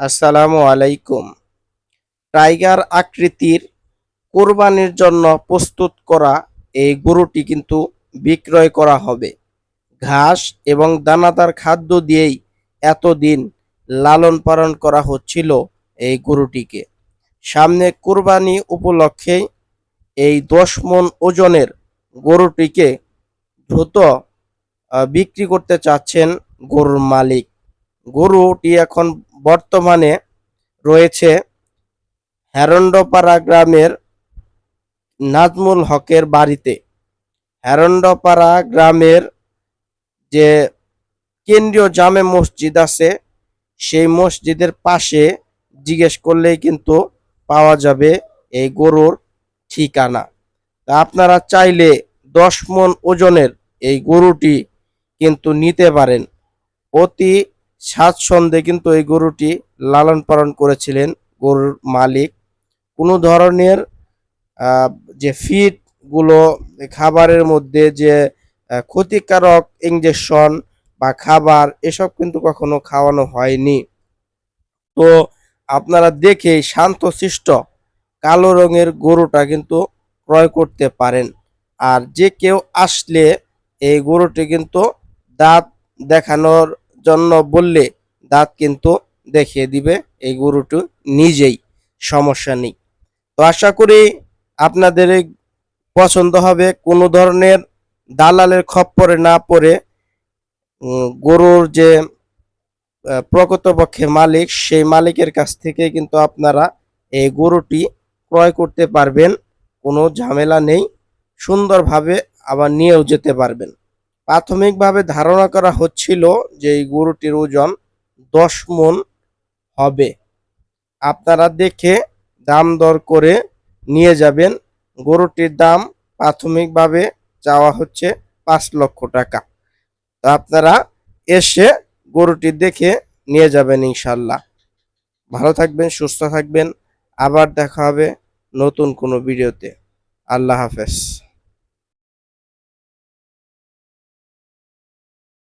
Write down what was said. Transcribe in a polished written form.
আসসালামু আলাইকুম। টাইগার আকৃতির কোরবানির জন্য প্রস্তুত করা এই গরুটি কিন্তু বিক্রয় করা হবে। ঘাস এবং দানাদার খাদ্য দিয়েই এতদিন লালন পালন করা হচ্ছিল এই গরুটিকে। সামনে কোরবানি উপলক্ষে এই 10 মণ ওজনের গরুটিকে দ্রুত বিক্রি করতে চাচ্ছেন গরুর মালিক। গরুটি এখন বর্তমানে রয়েছে হেরন্ডপাড়া গ্রামের নাজমুল হকের বাড়িতে। হেরন্ডপাড়া গ্রামের যে কেন্দ্রীয় জামে মসজিদ আছে, সেই মসজিদের পাশে জিজ্ঞেস করলেই কিন্তু পাওয়া যাবে এই গরুর ঠিকানা। তা আপনারা চাইলে 10 মণ ওজনের এই গরুটি কিন্তু নিতে পারেন। অতি স্বাচ্ছন্দ্যে কিন্তু এই গরুটি লালন পালন করেছিলেন গরুর মালিক। কোনো ধরনের আহ, যে ফিড গুলো খাবারের মধ্যে যে ক্ষতিকারক ইঞ্জেকশন বা খাবার এসব কিন্তু কখনো খাওয়ানো হয়নি। তো আপনারা দেখে শান্তশিষ্ট কালো রঙের গরুটা কিন্তু ক্রয় করতে পারেন। আর যে কেউ আসলে এই গরুটি কিন্তু দাঁত দেখানোর জন্য বললে দাঁত কিন্তু দেখিয়ে দিবে এই গরুটি নিজেই, সমস্যা নেই। তো আশা করি আপনাদের এই পছন্দ হবে। কোনো ধরনের দালালের খপ্পরে না পড়ে গরুর যে প্রকৃতপক্ষে মালিক, সেই মালিকের কাছ থেকে কিন্তু আপনারা এই গরুটি ক্রয় করতে পারবেন। কোনো ঝামেলা নেই, সুন্দরভাবে আবার নিয়েও যেতে পারবেন। প্রাথমিকভাবে ধারণা করা হচ্ছিল যে এই গরুটির ওজন 10 মণ হবে। আপনারা দেখে দাম দর করে নিয়ে যাবেন। গরুটির দাম প্রাথমিকভাবে চাওয়া হচ্ছে 5 লক্ষ টাকা। তো আপনারা এসে গরুটি দেখে নিয়ে যাবেন ইনশাল্লাহ। ভালো থাকবেন, সুস্থ থাকবেন। আবার দেখা হবে নতুন কোনো ভিডিওতে। আল্লাহ হাফেজ।